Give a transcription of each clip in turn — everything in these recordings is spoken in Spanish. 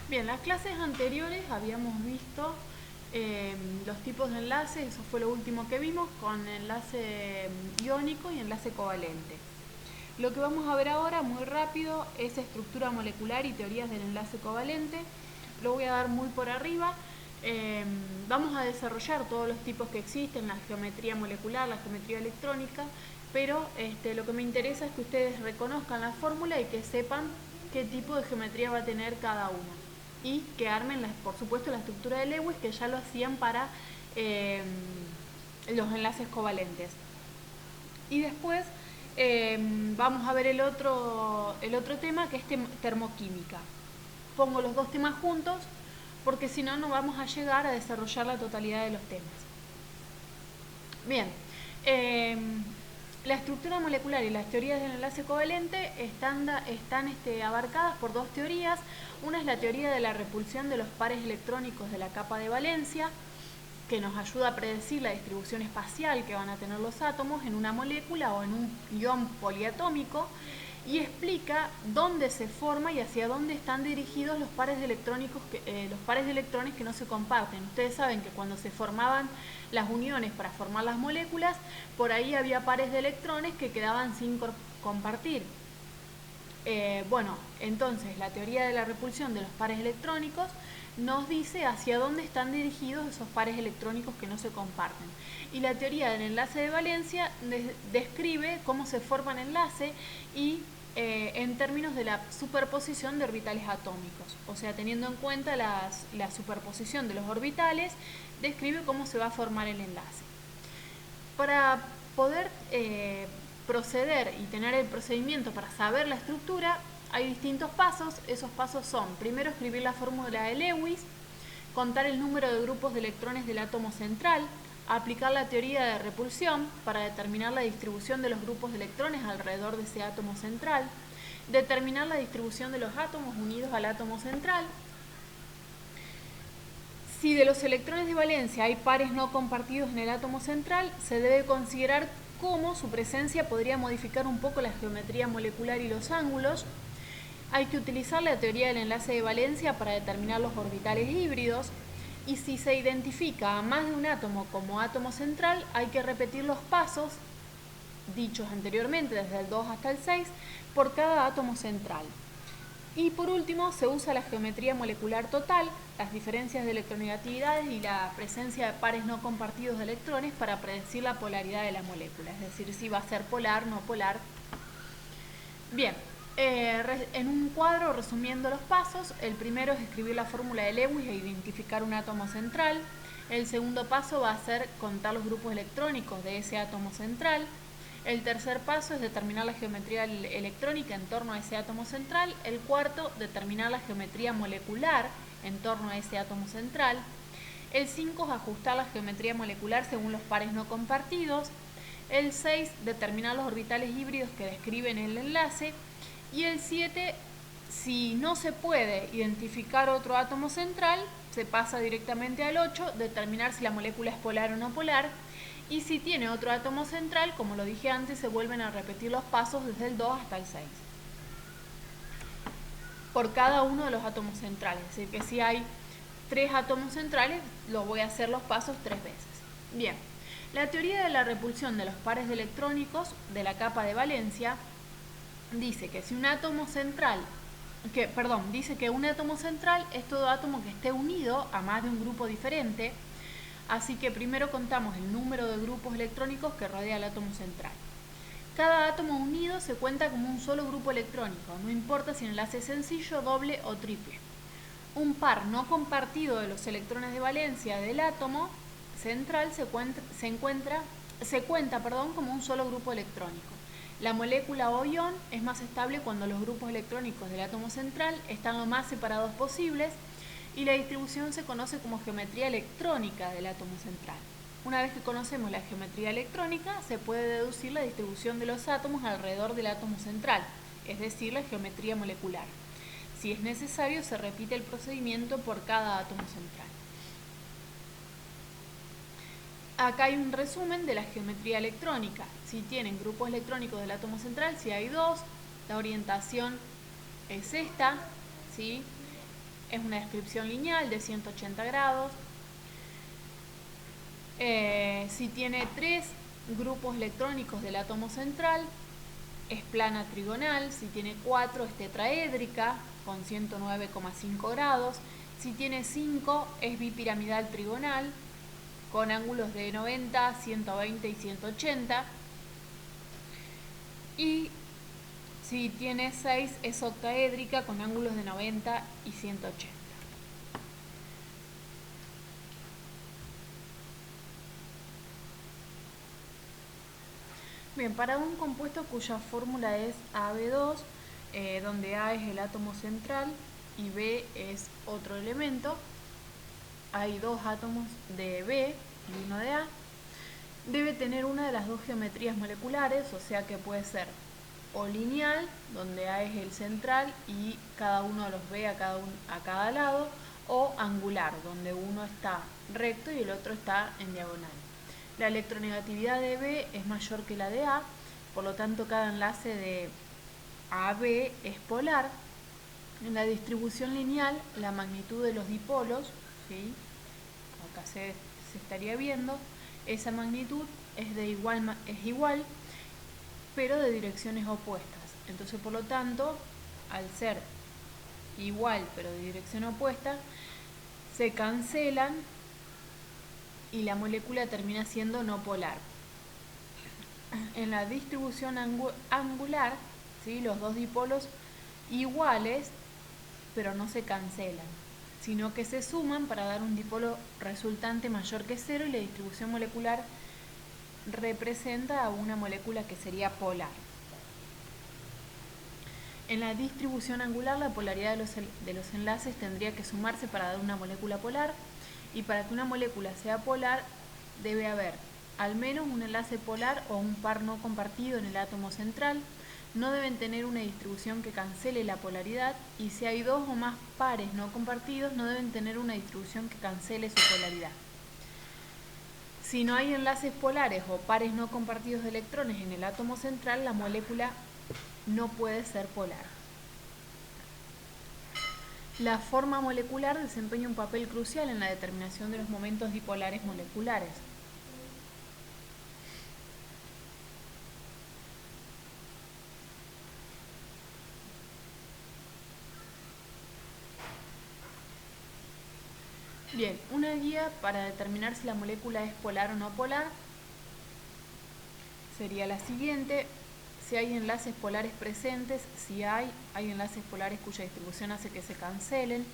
Bien, las clases anteriores habíamos visto los tipos de enlaces, eso fue lo último que vimos, con enlace iónico y enlace covalente. Lo que vamos a ver ahora, muy rápido, es estructura molecular y teorías del enlace covalente. Lo voy a dar muy por arriba. Vamos a desarrollar todos los tipos que existen, la geometría molecular, la geometría electrónica, pero lo que me interesa es que ustedes reconozcan la fórmula y que sepan qué tipo de geometría va a tener cada una. Y que armen, por supuesto, la estructura de Lewis, que ya lo hacían para los enlaces covalentes. Y después vamos a ver el otro tema, que es termoquímica. Pongo los dos temas juntos porque si no, no vamos a llegar a desarrollar la totalidad de los temas. Bien, la estructura molecular y las teorías del enlace covalente están abarcadas por dos teorías. Una es la teoría de la repulsión de los pares electrónicos de la capa de valencia, que nos ayuda a predecir la distribución espacial que van a tener los átomos en una molécula o en un ion poliatómico, y explica dónde se forma y hacia dónde están dirigidos los pares de electrones que no se comparten. Ustedes saben que cuando se formaban las uniones para formar las moléculas, por ahí había pares de electrones que quedaban sin compartir. Entonces la teoría de la repulsión de los pares electrónicos nos dice hacia dónde están dirigidos esos pares electrónicos que no se comparten. Y la teoría del enlace de valencia describe cómo se forma el enlace y en términos de la superposición de orbitales atómicos. O sea, teniendo en cuenta la superposición de los orbitales, describe cómo se va a formar el enlace. Para poder proceder y tener el procedimiento para saber la estructura, hay distintos pasos. Esos pasos son: primero, escribir la fórmula de Lewis, contar el número de grupos de electrones del átomo central, aplicar la teoría de repulsión para determinar la distribución de los grupos de electrones alrededor de ese átomo central, determinar la distribución de los átomos unidos al átomo central. Si de los electrones de valencia hay pares no compartidos en el átomo central, se debe considerar cómo su presencia podría modificar un poco la geometría molecular y los ángulos. Hay que utilizar la teoría del enlace de valencia para determinar los orbitales híbridos. Y si se identifica a más de un átomo como átomo central, hay que repetir los pasos dichos anteriormente, desde el 2 hasta el 6, por cada átomo central. Y por último, se usa la geometría molecular total, las diferencias de electronegatividades y la presencia de pares no compartidos de electrones para predecir la polaridad de la molécula, es decir, si va a ser polar, no polar. Bien, en un cuadro, resumiendo los pasos, el primero es escribir la fórmula de Lewis e identificar un átomo central. El segundo paso va a ser contar los grupos electrónicos de ese átomo central. El tercer paso es determinar la geometría electrónica en torno a ese átomo central. El cuarto, determinar la geometría molecular en torno a ese átomo central. El 5 es ajustar la geometría molecular según los pares no compartidos. El 6, determinar los orbitales híbridos que describen el enlace. Y el 7, si no se puede identificar otro átomo central, se pasa directamente al 8, determinar si la molécula es polar o no polar. Y si tiene otro átomo central, como lo dije antes, se vuelven a repetir los pasos desde el 2 hasta el 6. Por cada uno de los átomos centrales. Es decir, que si hay 3 átomos centrales, lo voy a hacer los pasos 3 veces. Bien, la teoría de la repulsión de los pares de electrónicos de la capa de valencia dice que si un átomo central, dice que un átomo central es todo átomo que esté unido a más de un grupo diferente. Así que primero contamos el número de grupos electrónicos que rodea el átomo central. Cada átomo unido se cuenta como un solo grupo electrónico, no importa si el enlace es sencillo, doble o triple. Un par no compartido de los electrones de valencia del átomo central se cuenta como un solo grupo electrónico. La molécula o ion es más estable cuando los grupos electrónicos del átomo central están lo más separados posibles, y la distribución se conoce como geometría electrónica del átomo central. Una vez que conocemos la geometría electrónica, se puede deducir la distribución de los átomos alrededor del átomo central, es decir, la geometría molecular. Si es necesario, se repite el procedimiento por cada átomo central. Acá hay un resumen de la geometría electrónica. Si tienen grupos electrónicos del átomo central, si hay 2, la orientación es esta, ¿sí? es una descripción lineal de 180 grados. Si tiene 3 grupos electrónicos del átomo central, es plana trigonal. Si tiene 4, es tetraédrica con 109,5 grados. Si tiene 5, es bipiramidal trigonal con ángulos de 90, 120 y 180. Y si tiene 6, es octaédrica con ángulos de 90 y 180. Bien, para un compuesto cuya fórmula es AB2, donde A es el átomo central y B es otro elemento, hay 2 átomos de B y 1 de A, debe tener una de las 2 geometrías moleculares, o sea que puede ser o lineal, donde A es el central y cada uno de los B a cada lado, o angular, donde uno está recto y el otro está en diagonal. La electronegatividad de B es mayor que la de A, por lo tanto cada enlace de AB es polar. En la distribución lineal, la magnitud de los dipolos, ¿sí? Acá se estaría viendo, esa magnitud es igual, pero de direcciones opuestas. Entonces, por lo tanto, al ser igual pero de dirección opuesta, se cancelan y la molécula termina siendo no polar. En la distribución angular, ¿sí? Los 2 dipolos iguales, pero no se cancelan, sino que se suman para dar un dipolo resultante mayor que 0 y la distribución molecular representa a una molécula que sería polar. En la distribución angular, la polaridad de los enlaces tendría que sumarse para dar una molécula polar, y para que una molécula sea polar debe haber al menos un enlace polar o un par no compartido en el átomo central. No deben tener una distribución que cancele la polaridad, y si hay 2 o más pares no compartidos, no deben tener una distribución que cancele su polaridad. Si no hay enlaces polares o pares no compartidos de electrones en el átomo central, la molécula no puede ser polar. La forma molecular desempeña un papel crucial en la determinación de los momentos dipolares moleculares. Bien, una guía para determinar si la molécula es polar o no polar sería la siguiente. Si hay enlaces polares presentes, si hay enlaces polares cuya distribución hace que se cancelen,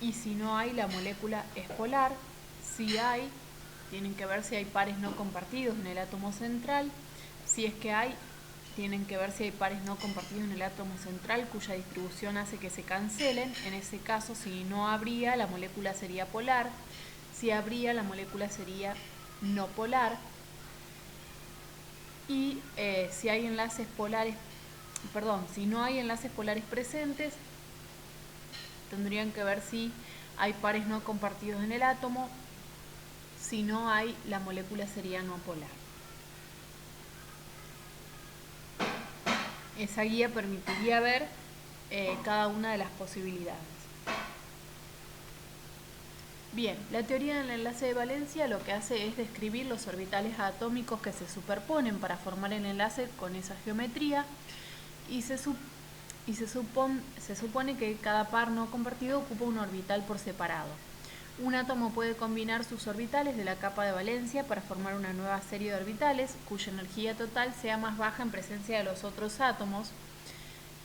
y si no hay, la molécula es polar. Si hay, tienen que ver si hay pares no compartidos en el átomo central. Si es que hay, tienen que ver si hay pares no compartidos en el átomo central cuya distribución hace que se cancelen. En ese caso, si no habría, la molécula sería polar. Si habría, la molécula sería no polar. Y si hay enlaces polares, si no hay enlaces polares presentes, tendrían que ver si hay pares no compartidos en el átomo. Si no hay, la molécula sería no polar. Esa guía permitiría ver cada una de las posibilidades. Bien, la teoría del enlace de valencia lo que hace es describir los orbitales atómicos que se superponen para formar el enlace con esa geometría, y se supone que cada par no compartido ocupa un orbital por separado. Un átomo puede combinar sus orbitales de la capa de valencia para formar una nueva serie de orbitales cuya energía total sea más baja en presencia de los otros átomos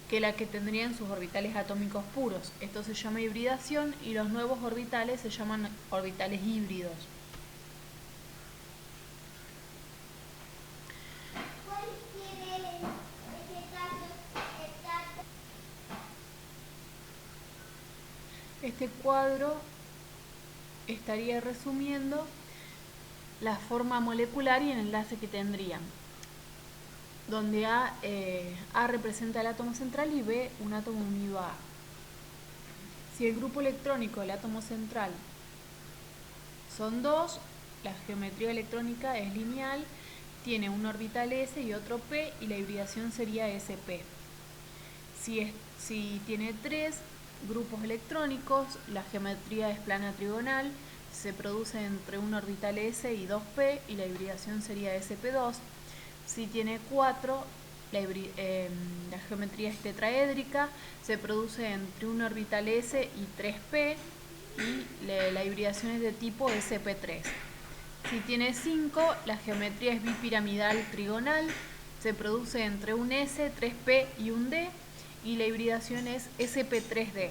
que la que tendrían sus orbitales atómicos puros. Esto se llama hibridación, y los nuevos orbitales se llaman orbitales híbridos. Este cuadro estaría resumiendo la forma molecular y el enlace que tendrían, donde A representa el átomo central y B un átomo unido a A. Si el grupo electrónico del átomo central son 2, la geometría electrónica es lineal, tiene un orbital S y otro P, y la hibridación sería SP. Si tiene 3, grupos electrónicos, la geometría es plana trigonal, se produce entre un orbital S y 2p y la hibridación sería sp2. Si tiene 4, la geometría es tetraédrica, se produce entre un orbital S y 3p y la hibridación es de tipo sp3. Si tiene 5, la geometría es bipiramidal trigonal, se produce entre un S, 3p y un D y la hibridación es sp3d.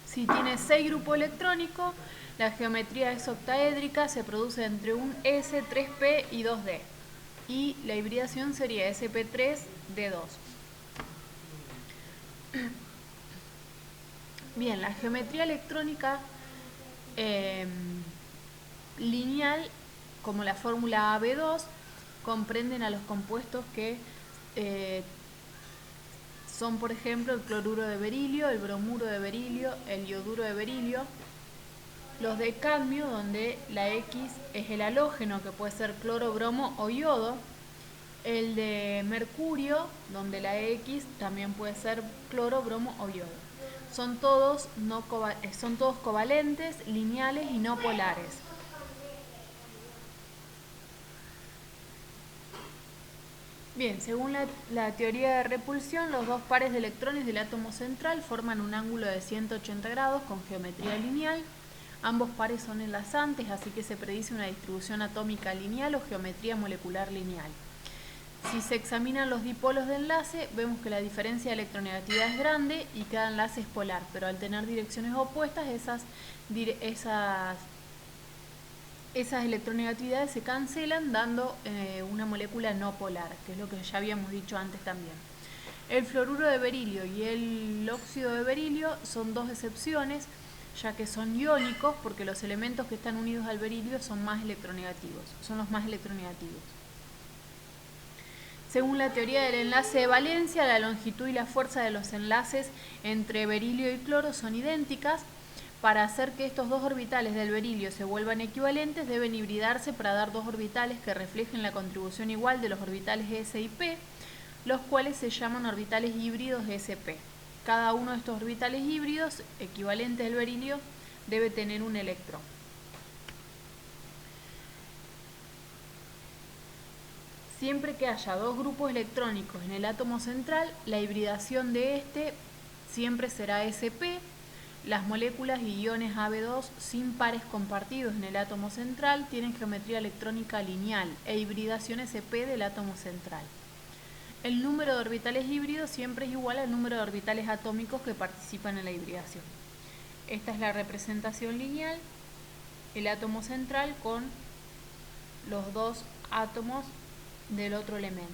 Si tiene 6 grupos electrónicos, la geometría es octaédrica, se produce entre un S, 3p y 2d y la hibridación sería sp3d2. Bien, la geometría electrónica lineal, como la fórmula AB2, comprenden a los compuestos que son, por ejemplo, el cloruro de berilio, el bromuro de berilio, el ioduro de berilio. Los de cadmio, donde la X es el halógeno, que puede ser cloro, bromo o yodo. El de mercurio, donde la X también puede ser cloro, bromo o yodo. Son todos covalentes, lineales y no polares. Bien, según la teoría de repulsión, los dos pares de electrones del átomo central forman un ángulo de 180 grados con geometría lineal. Ambos pares son enlazantes, así que se predice una distribución atómica lineal o geometría molecular lineal. Si se examinan los dipolos de enlace, vemos que la diferencia de electronegatividad es grande y cada enlace es polar, pero al tener direcciones opuestas, esas electronegatividades se cancelan dando una molécula no polar, que es lo que ya habíamos dicho antes también. El fluoruro de berilio y el óxido de berilio son dos excepciones, ya que son iónicos porque los elementos que están unidos al berilio son los más electronegativos. Según la teoría del enlace de valencia, la longitud y la fuerza de los enlaces entre berilio y cloro son idénticas. Para hacer que estos dos orbitales del berilio se vuelvan equivalentes, deben hibridarse para dar dos orbitales que reflejen la contribución igual de los orbitales S y P, los cuales se llaman orbitales híbridos sp. Cada uno de estos orbitales híbridos equivalentes del berilio debe tener un electrón. Siempre que haya dos grupos electrónicos en el átomo central, la hibridación de este siempre será sp. Las moléculas y iones AB2 sin pares compartidos en el átomo central tienen geometría electrónica lineal e hibridación sp del átomo central. El número de orbitales híbridos siempre es igual al número de orbitales atómicos que participan en la hibridación. Esta es la representación lineal, el átomo central con los dos átomos del otro elemento.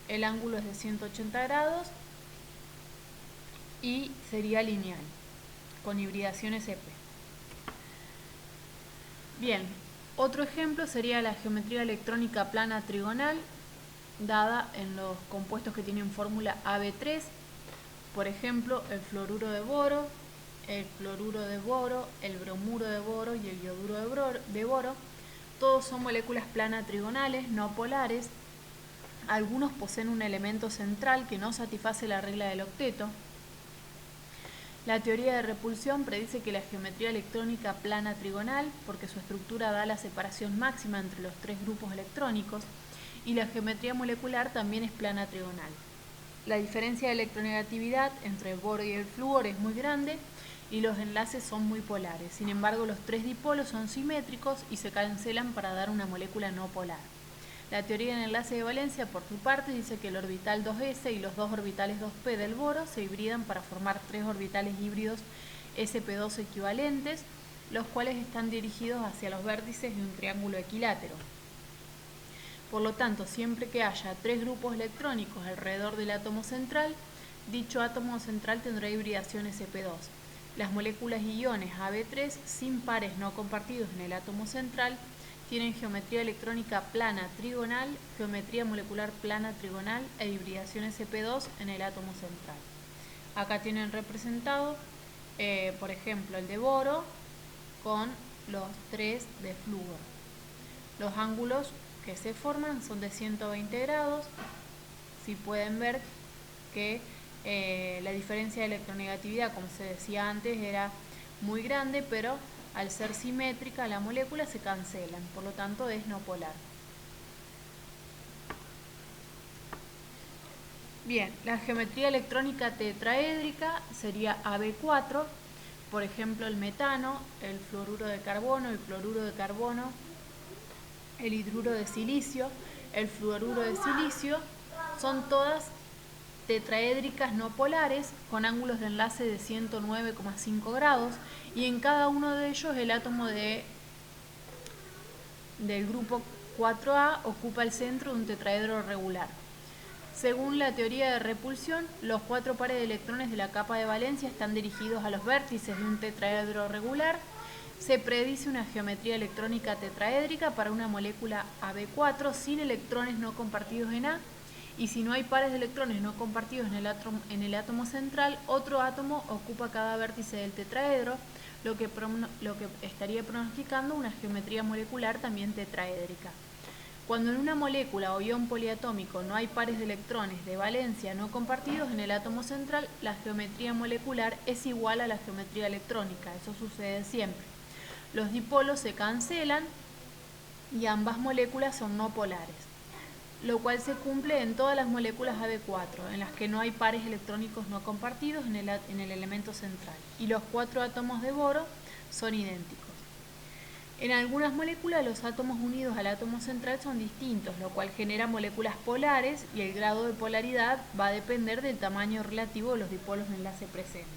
El ángulo es de 180 grados y sería lineal, con hibridación sp. Bien, otro ejemplo sería la geometría electrónica plana trigonal, dada en los compuestos que tienen fórmula AB3, por ejemplo, el fluoruro de boro, el cloruro de boro, el bromuro de boro y el ioduro de boro. Todos son moléculas plana trigonales, no polares. Algunos poseen un elemento central que no satisface la regla del octeto. La teoría de repulsión predice que la geometría electrónica plana trigonal, porque su estructura da la separación máxima entre los tres grupos electrónicos, y la geometría molecular también es plana trigonal. La diferencia de electronegatividad entre el boro y el flúor es muy grande y los enlaces son muy polares. Sin embargo, los tres dipolos son simétricos y se cancelan para dar una molécula no polar. La teoría del enlace de valencia, por su parte, dice que el orbital 2s y los dos orbitales 2p del boro se hibridan para formar tres orbitales híbridos sp2 equivalentes, los cuales están dirigidos hacia los vértices de un triángulo equilátero. Por lo tanto, siempre que haya tres grupos electrónicos alrededor del átomo central, dicho átomo central tendrá hibridación sp2. Las moléculas y iones AB3 sin pares no compartidos en el átomo central tienen geometría electrónica plana trigonal, geometría molecular plana trigonal e hibridación sp2 en el átomo central. Acá tienen representado, por ejemplo, el de boro con los tres de flúor. Los ángulos que se forman son de 120 grados. Si pueden ver que La diferencia de electronegatividad, como se decía antes, era muy grande, pero al ser simétrica la molécula se cancelan, por lo tanto es no polar. Bien, la geometría electrónica tetraédrica sería AB4, por ejemplo el metano, el fluoruro de carbono, el cloruro de carbono, el hidruro de silicio, el fluoruro de silicio, son todas tetraédricas no polares con ángulos de enlace de 109,5 grados y en cada uno de ellos el átomo del grupo 4A ocupa el centro de un tetraedro regular. Según la teoría de repulsión, los 4 pares de electrones de la capa de valencia están dirigidos a los vértices de un tetraedro regular. Se predice una geometría electrónica tetraédrica para una molécula AB4 sin electrones no compartidos en A, y si no hay pares de electrones no compartidos en el átomo central, otro átomo ocupa cada vértice del tetraedro, lo que estaría pronosticando una geometría molecular también tetraédrica. Cuando en una molécula o ion poliatómico no hay pares de electrones de valencia no compartidos en el átomo central, la geometría molecular es igual a la geometría electrónica. Eso sucede siempre. Los dipolos se cancelan y ambas moléculas son no polares, lo cual se cumple en todas las moléculas AB4, en las que no hay pares electrónicos no compartidos en el elemento central, y los 4 átomos de boro son idénticos. En algunas moléculas los átomos unidos al átomo central son distintos, lo cual genera moléculas polares y el grado de polaridad va a depender del tamaño relativo de los dipolos de enlace presentes.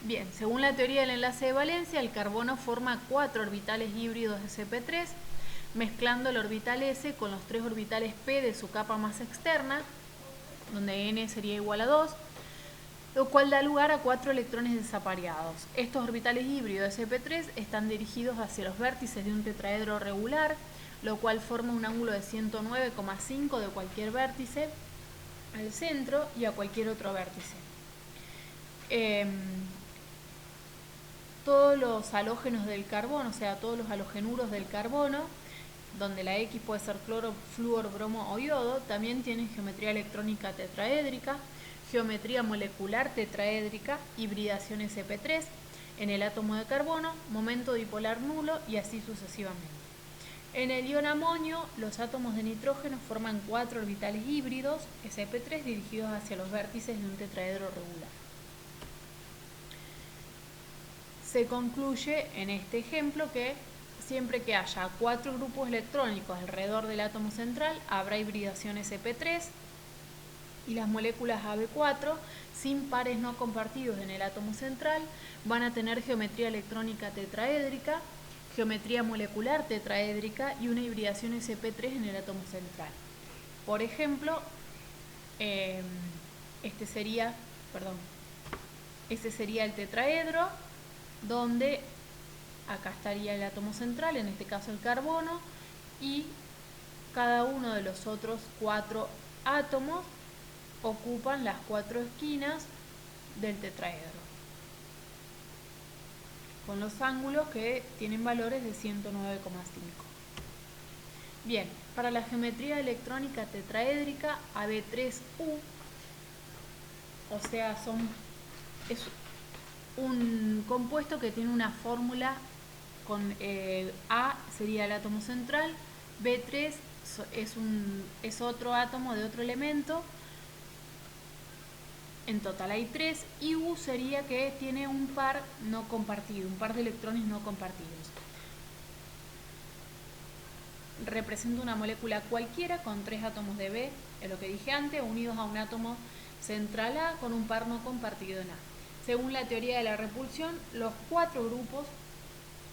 Bien, según la teoría del enlace de valencia, el carbono forma 4 orbitales híbridos de sp3, mezclando el orbital s con los 3 orbitales p de su capa más externa, donde n sería igual a 2, lo cual da lugar a 4 electrones desapareados. Estos orbitales híbridos de sp3 están dirigidos hacia los vértices de un tetraedro regular, lo cual forma un ángulo de 109,5 de cualquier vértice al centro y a cualquier otro vértice. Todos los halógenos del carbono, o sea, todos los halogenuros del carbono, donde la X puede ser cloro, flúor, bromo o yodo, también tienen geometría electrónica tetraédrica, geometría molecular tetraédrica, hibridación sp3 en el átomo de carbono, momento dipolar nulo y así sucesivamente. En el ion amonio, los átomos de nitrógeno forman 4 orbitales híbridos sp3 dirigidos hacia los vértices de un tetraedro regular. Se concluye en este ejemplo que siempre que haya 4 grupos electrónicos alrededor del átomo central, habrá hibridación sp3 y las moléculas AB4 sin pares no compartidos en el átomo central van a tener geometría electrónica tetraédrica, geometría molecular tetraédrica y una hibridación sp3 en el átomo central. Por ejemplo, este sería el tetraedro, donde acá estaría el átomo central, en este caso el carbono, y cada uno de los otros 4 átomos ocupan las 4 esquinas del tetraedro, con los ángulos que tienen valores de 109,5. Bien, para la geometría electrónica tetraédrica AB3U, o sea, es un compuesto que tiene una fórmula con A sería el átomo central, B3 es otro átomo de otro elemento, en total hay 3, y U sería que tiene un par no compartido, un par de electrones no compartidos. Representa una molécula cualquiera con 3 átomos de B, es lo que dije antes, unidos a un átomo central A con un par no compartido en A. Según la teoría de la repulsión, los 4 grupos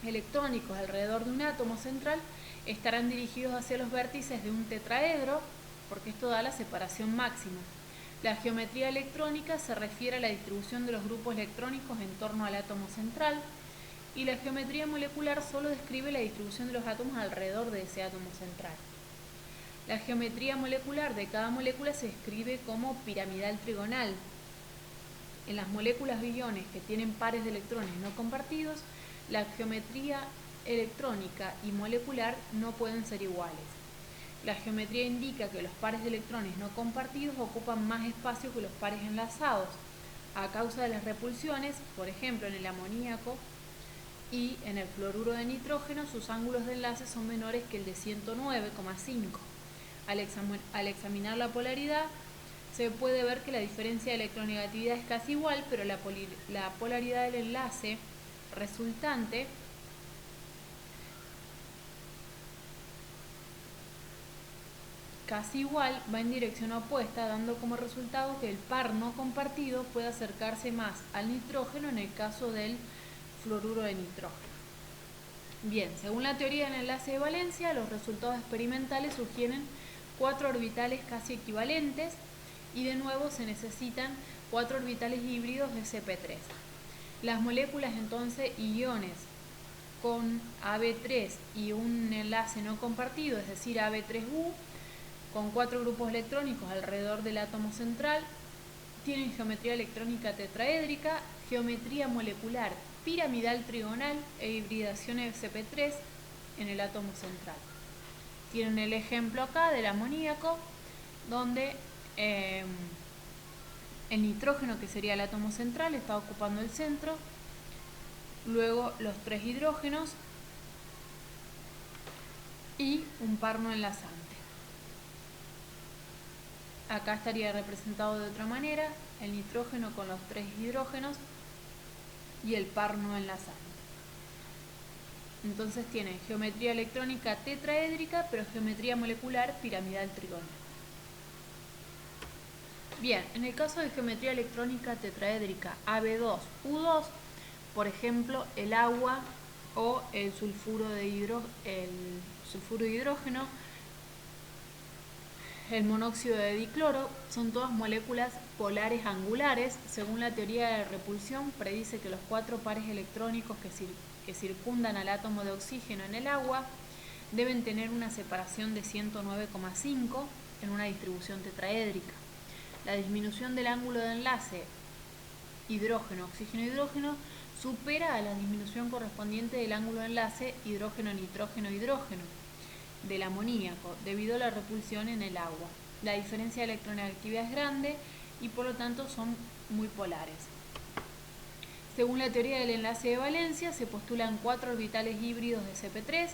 electrónicos alrededor de un átomo central estarán dirigidos hacia los vértices de un tetraedro, porque esto da la separación máxima. La geometría electrónica se refiere a la distribución de los grupos electrónicos en torno al átomo central, y la geometría molecular solo describe la distribución de los átomos alrededor de ese átomo central. La geometría molecular de cada molécula se describe como piramidal trigonal. En las moléculas de iones que tienen pares de electrones no compartidos, la geometría electrónica y molecular no pueden ser iguales. La geometría indica que los pares de electrones no compartidos ocupan más espacio que los pares enlazados, a causa de las repulsiones, por ejemplo en el amoníaco y en el fluoruro de nitrógeno, sus ángulos de enlace son menores que el de 109,5. Al examinar la polaridad, se puede ver que la diferencia de electronegatividad es casi igual, pero la polaridad del enlace resultante casi igual va en dirección opuesta, dando como resultado que el par no compartido puede acercarse más al nitrógeno en el caso del fluoruro de nitrógeno. Bien, según la teoría del enlace de valencia, los resultados experimentales sugieren 4 orbitales casi equivalentes y de nuevo se necesitan 4 orbitales híbridos de sp3. Las moléculas entonces iones con Ab3 y un enlace no compartido, es decir, Ab3U, con 4 grupos electrónicos alrededor del átomo central, tienen geometría electrónica tetraédrica, geometría molecular piramidal trigonal e hibridación sp3 en el átomo central. Tienen el ejemplo acá del amoníaco, donde el nitrógeno, que sería el átomo central, está ocupando el centro, luego los 3 hidrógenos y un par no enlazante. Acá estaría representado de otra manera, el nitrógeno con los 3 hidrógenos y el par no enlazante. Entonces tienen geometría electrónica tetraédrica, pero geometría molecular piramidal trigonal. Bien, en el caso de geometría electrónica tetraédrica Ab2, U2, por ejemplo, el agua o el sulfuro de hidrógeno, el monóxido de dicloro, son todas moléculas polares angulares. Según la teoría de repulsión, predice que los 4 pares electrónicos que circundan al átomo de oxígeno en el agua deben tener una separación de 109,5 en una distribución tetraédrica. La disminución del ángulo de enlace hidrógeno, oxígeno, hidrógeno supera a la disminución correspondiente del ángulo de enlace hidrógeno, nitrógeno, hidrógeno del amoníaco, debido a la repulsión en el agua. La diferencia de electronegatividad es grande y por lo tanto son muy polares. Según la teoría del enlace de valencia, se postulan 4 orbitales híbridos de sp3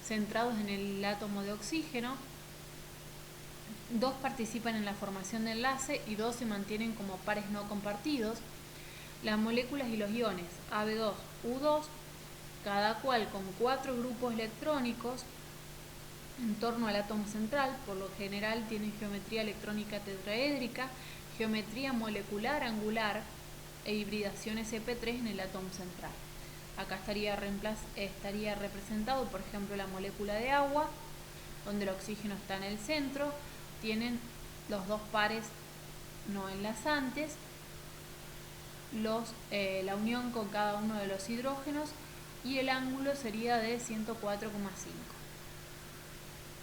centrados en el átomo de oxígeno. 2 participan en la formación de enlace y 2 se mantienen como pares no compartidos. Las moléculas y los iones Ab2, U2, cada cual con 4 grupos electrónicos en torno al átomo central, por lo general tienen geometría electrónica tetraédrica, geometría molecular angular e hibridación sp3 en el átomo central. Acá estaría representado, por ejemplo, la molécula de agua, donde el oxígeno está en el centro, tienen los 2 pares no enlazantes, la unión con cada uno de los hidrógenos y el ángulo sería de 104,5.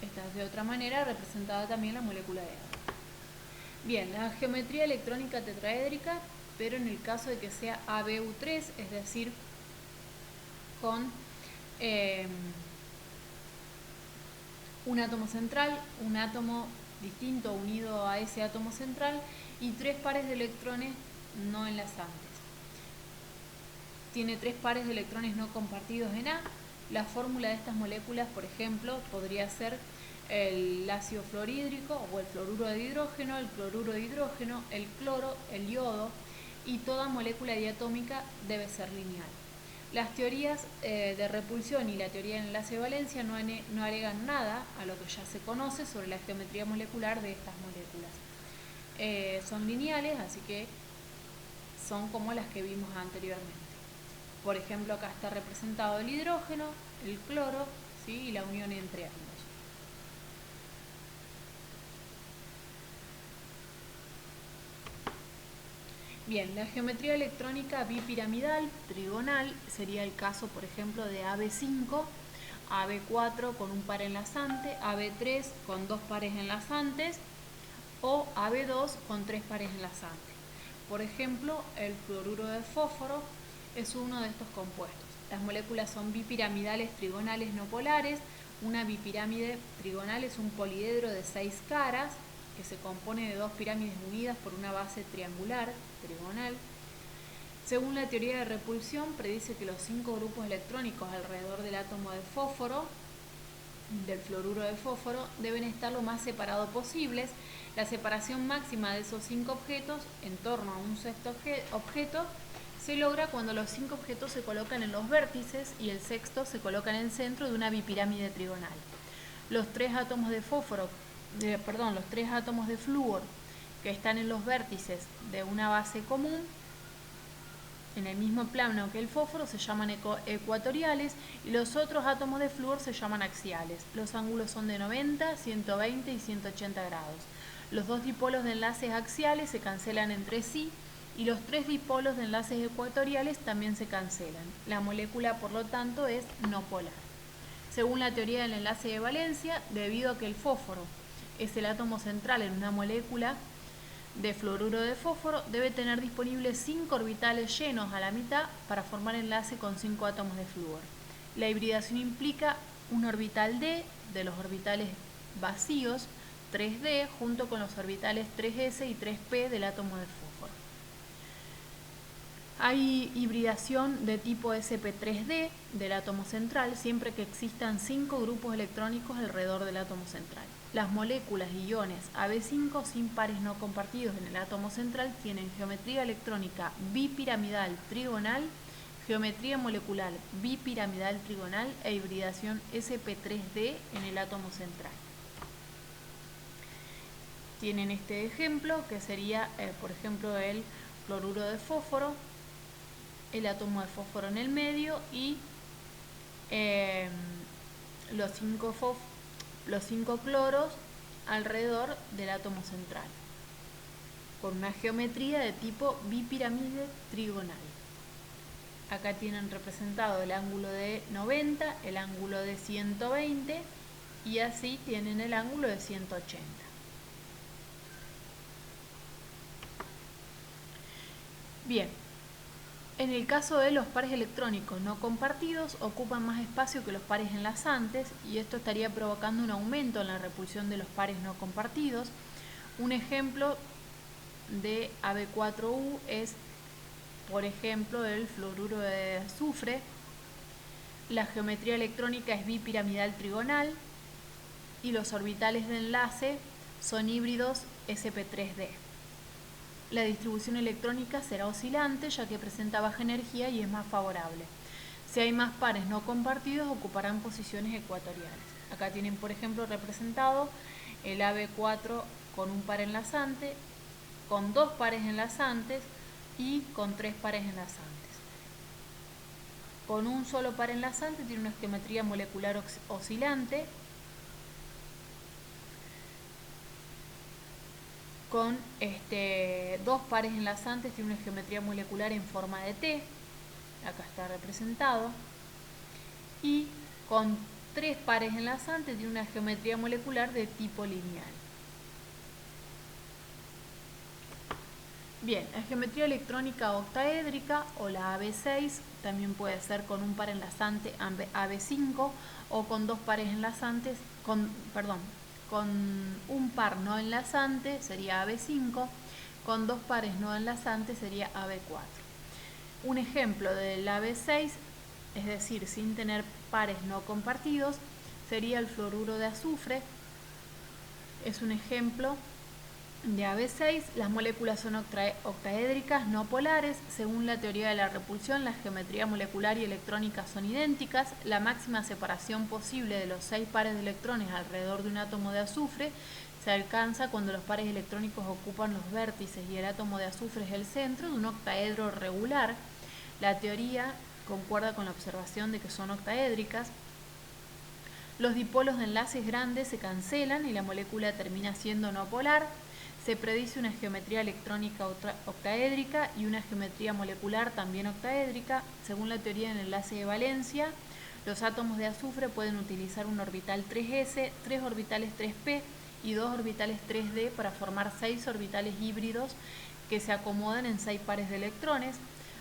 Esta es de otra manera representada también la molécula de agua. Bien, la geometría electrónica tetraédrica, pero en el caso de que sea AbU3, es decir, con un átomo central, un átomo distinto unido a ese átomo central y 3 pares de electrones no enlazantes. Tiene 3 pares de electrones no compartidos en A. La fórmula de estas moléculas, por ejemplo, podría ser el ácido fluorhídrico o el fluoruro de hidrógeno, el cloruro de hidrógeno, el cloro, el yodo, y toda molécula diatómica debe ser lineal. Las teorías de repulsión y la teoría del enlace de valencia no agregan nada a lo que ya se conoce sobre la geometría molecular de estas moléculas. Son lineales, así que son como las que vimos anteriormente. Por ejemplo, acá está representado el hidrógeno, el cloro, ¿sí? Y la unión entre ambos. Bien, la geometría electrónica bipiramidal, trigonal, sería el caso, por ejemplo, de Ab5, Ab4 con un par enlazante, Ab3 con 2 pares enlazantes o Ab2 con 3 pares enlazantes. Por ejemplo, el fluoruro de fósforo es uno de estos compuestos. Las moléculas son bipiramidales trigonales no polares, Una bipirámide trigonal es un poliedro de 6 caras que se compone de 2 pirámides unidas por una base triangular, trigonal. Según la teoría de repulsión, predice que los 5 grupos electrónicos alrededor del átomo de fósforo, del fluoruro de fósforo, deben estar lo más separados posibles. La separación máxima de esos 5 objetos en torno a un sexto objeto se logra cuando los 5 objetos se colocan en los vértices y el sexto se coloca en el centro de una bipirámide trigonal. Los 3 átomos de los 3 átomos de flúor que están en los vértices de una base común en el mismo plano que el fósforo se llaman ecuatoriales y los otros átomos de flúor se llaman axiales. Los ángulos son de 90, 120 y 180 grados. Los 2 dipolos de enlaces axiales se cancelan entre sí y los 3 dipolos de enlaces ecuatoriales también se cancelan. La molécula, por lo tanto, es no polar. Según la teoría del enlace de valencia, debido a que el fósforo es el átomo central en una molécula de fluoruro de fósforo, debe tener disponibles 5 orbitales llenos a la mitad para formar enlace con 5 átomos de flúor. La hibridación implica un orbital D de los orbitales vacíos 3D junto con los orbitales 3s y 3p del átomo de fósforo. Hay hibridación de tipo sp3d del átomo central siempre que existan 5 grupos electrónicos alrededor del átomo central. Las moléculas y iones AB5 sin pares no compartidos en el átomo central tienen geometría electrónica bipiramidal trigonal, geometría molecular bipiramidal trigonal e hibridación sp3d en el átomo central. Tienen este ejemplo que sería, por ejemplo, el fluoruro de fósforo, el átomo de fósforo en el medio y los 5 cloros alrededor del átomo central, con una geometría de tipo bipirámide trigonal. Acá tienen representado el ángulo de 90, el ángulo de 120 y así tienen el ángulo de 180. Bien. En el caso de los pares electrónicos no compartidos, ocupan más espacio que los pares enlazantes y esto estaría provocando un aumento en la repulsión de los pares no compartidos. Un ejemplo de AB4U es, por ejemplo, el fluoruro de azufre. La geometría electrónica es bipiramidal trigonal y los orbitales de enlace son híbridos sp3d. La distribución electrónica será oscilante ya que presenta baja energía y es más favorable. Si hay más pares no compartidos, ocuparán posiciones ecuatoriales. Acá tienen, por ejemplo, representado el AB4 con un par enlazante, con 2 pares enlazantes y con 3 pares enlazantes. Con un solo par enlazante tiene una geometría molecular oscilante, con 2 pares enlazantes tiene una geometría molecular en forma de T, acá está representado, y con 3 pares enlazantes tiene una geometría molecular de tipo lineal. Bien, la geometría electrónica octaédrica o la AB6 también puede ser con un par enlazante AB5 o con 2 pares enlazantes, con un par no enlazante sería AB5, con 2 pares no enlazantes sería AB4. Un ejemplo del AB6, es decir, sin tener pares no compartidos, sería el fluoruro de azufre. Es un ejemplo de AB6. Las moléculas son octaédricas no polares. Según la teoría de la repulsión, la geometría molecular y electrónica son idénticas. La máxima separación posible de los 6 pares de electrones alrededor de un átomo de azufre se alcanza cuando los pares electrónicos ocupan los vértices y el átomo de azufre es el centro de un octaedro regular. La teoría concuerda con la observación de que son octaédricas. Los dipolos de enlaces grandes se cancelan y la molécula termina siendo no polar. Se predice una geometría electrónica octaédrica y una geometría molecular también octaédrica. Según la teoría del enlace de valencia, los átomos de azufre pueden utilizar un orbital 3s, 3 orbitales 3p y 2 orbitales 3d para formar 6 orbitales híbridos que se acomodan en 6 pares de electrones.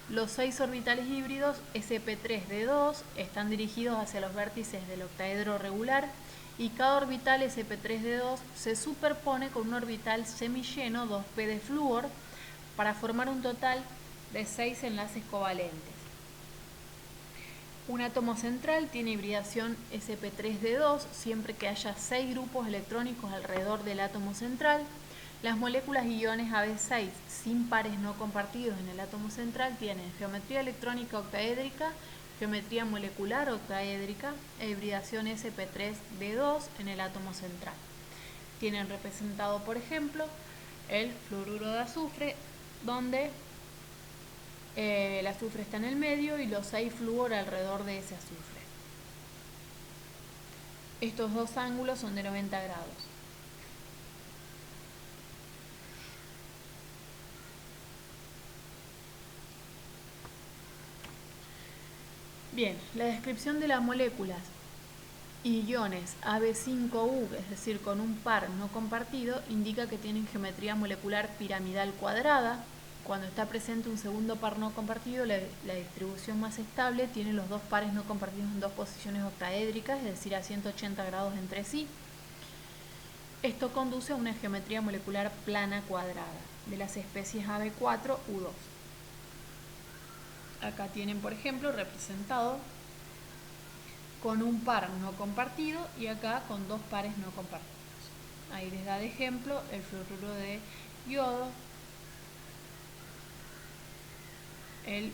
Los 6 orbitales híbridos sp3d2 están dirigidos hacia los vértices del octaedro regular y cada orbital sp3d2 se superpone con un orbital semilleno 2p de flúor para formar un total de 6 enlaces covalentes. Un átomo central tiene hibridación sp3d2 siempre que haya 6 grupos electrónicos alrededor del átomo central. Las moléculas y iones AB6 sin pares no compartidos en el átomo central tienen geometría electrónica octaédrica, geometría molecular octaédrica e hibridación sp3d2 en el átomo central. Tienen representado, por ejemplo, el fluoruro de azufre, donde el azufre está en el medio y los 6 flúor alrededor de ese azufre. Estos dos ángulos son de 90 grados. Bien, la descripción de las moléculas y iones AB5U, es decir, con un par no compartido, indica que tienen geometría molecular piramidal cuadrada. Cuando está presente un segundo par no compartido, la distribución más estable tiene los dos pares no compartidos en dos posiciones octaédricas, es decir, a 180 grados entre sí. Esto conduce a una geometría molecular plana cuadrada de las especies AB4U2. Acá tienen, por ejemplo, representado con un par no compartido y acá con dos pares no compartidos. Ahí les da de ejemplo el fluoruro de yodo, el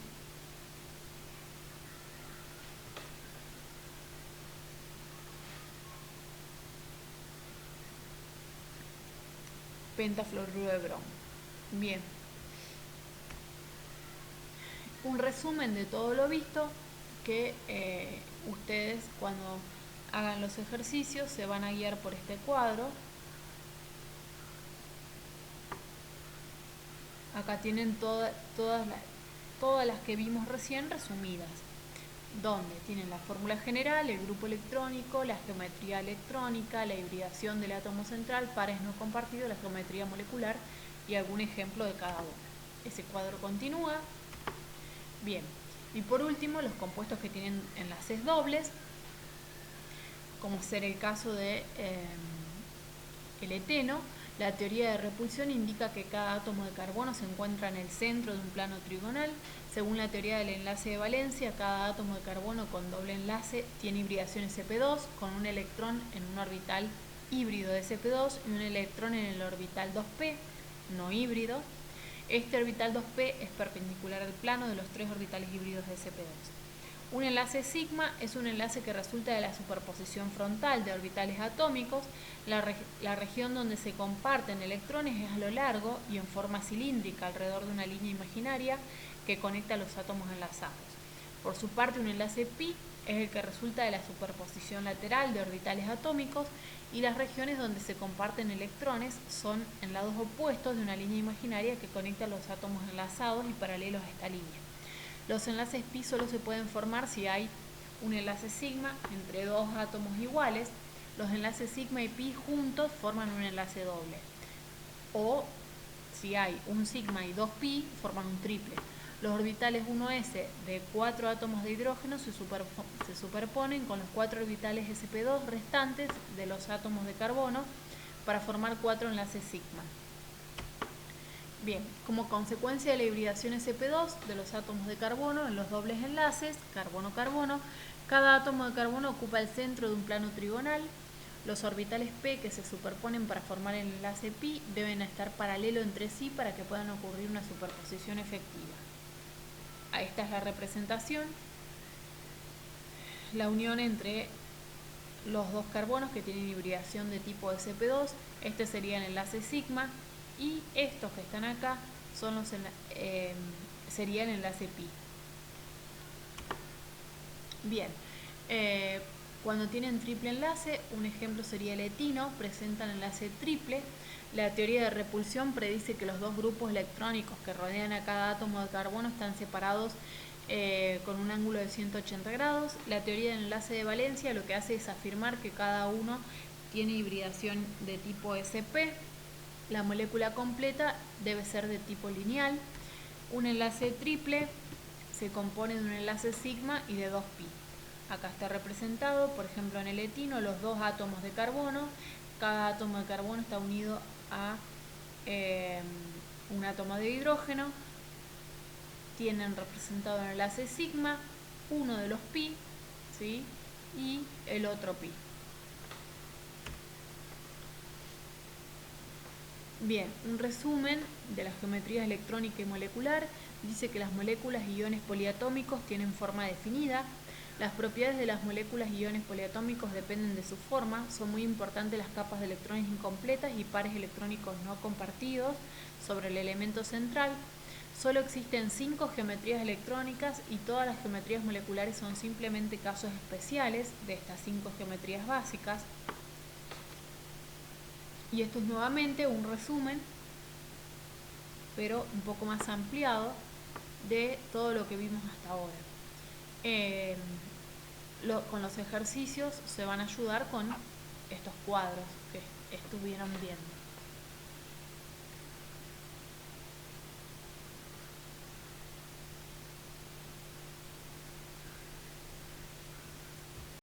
pentafluoruro de bromo. Bien. Un resumen de todo lo visto, que ustedes cuando hagan los ejercicios se van a guiar por este cuadro. Acá tienen todas las que vimos recién resumidas, donde tienen la fórmula general, el grupo electrónico, la geometría electrónica, la hibridación del átomo central, pares no compartidos, la geometría molecular y algún ejemplo de cada uno. Ese cuadro continúa. Bien, y por último los compuestos que tienen enlaces dobles, como ser el caso de el eteno. La teoría de repulsión indica que cada átomo de carbono se encuentra en el centro de un plano trigonal. Según la teoría del enlace de valencia, cada átomo de carbono con doble enlace tiene hibridación sp2 con un electrón en un orbital híbrido de sp2 y un electrón en el orbital 2p no híbrido. Este orbital 2p es perpendicular al plano de los tres orbitales híbridos de sp2. Un enlace sigma es un enlace que resulta de la superposición frontal de orbitales atómicos. La región donde se comparten electrones es a lo largo y en forma cilíndrica alrededor de una línea imaginaria que conecta a los átomos enlazados. Por su parte, un enlace pi es el que resulta de la superposición lateral de orbitales atómicos y las regiones donde se comparten electrones son en lados opuestos de una línea imaginaria que conecta a los átomos enlazados y paralelos a esta línea. Los enlaces pi solo se pueden formar si hay un enlace sigma entre dos átomos iguales. Los enlaces sigma y pi juntos forman un enlace doble. O si hay un sigma y dos pi, forman un triple. Los orbitales 1s de 4 átomos de hidrógeno se superponen con los 4 orbitales sp2 restantes de los átomos de carbono para formar 4 enlaces sigma. Bien, como consecuencia de la hibridación sp2 de los átomos de carbono en los dobles enlaces carbono-carbono, cada átomo de carbono ocupa el centro de un plano trigonal. Los orbitales p que se superponen para formar el enlace pi deben estar paralelos entre sí para que puedan ocurrir una superposición efectiva. Esta es la representación, la unión entre los dos carbonos que tienen hibridación de tipo sp2. Este sería el enlace sigma y estos que están acá son sería el enlace pi. Bien, cuando tienen triple enlace, un ejemplo sería el etino, presentan enlace triple. La teoría de repulsión predice que los dos grupos electrónicos que rodean a cada átomo de carbono están separados con un ángulo de 180 grados. La teoría del enlace de valencia lo que hace es afirmar que cada uno tiene hibridación de tipo sp. La molécula completa debe ser de tipo lineal. Un enlace triple se compone de un enlace sigma y de 2pi. Acá está representado, por ejemplo, en el etino, los dos átomos de carbono. Cada átomo de carbono está unido a un átomo de hidrógeno. Tienen representado en el enlace sigma uno de los pi, ¿sí? Y el otro pi. Bien, un resumen de la geometría electrónica y molecular. Dice que las moléculas y iones poliatómicos tienen forma definida. Las propiedades de las moléculas y iones poliatómicos dependen de su forma. Son muy importantes las capas de electrones incompletas y pares electrónicos no compartidos sobre el elemento central. Solo existen 5 geometrías electrónicas y todas las geometrías moleculares son simplemente casos especiales de estas 5 geometrías básicas. Y esto es nuevamente un resumen, pero un poco más ampliado, de todo lo que vimos hasta ahora. Con los ejercicios se van a ayudar con estos cuadros que estuvieron viendo.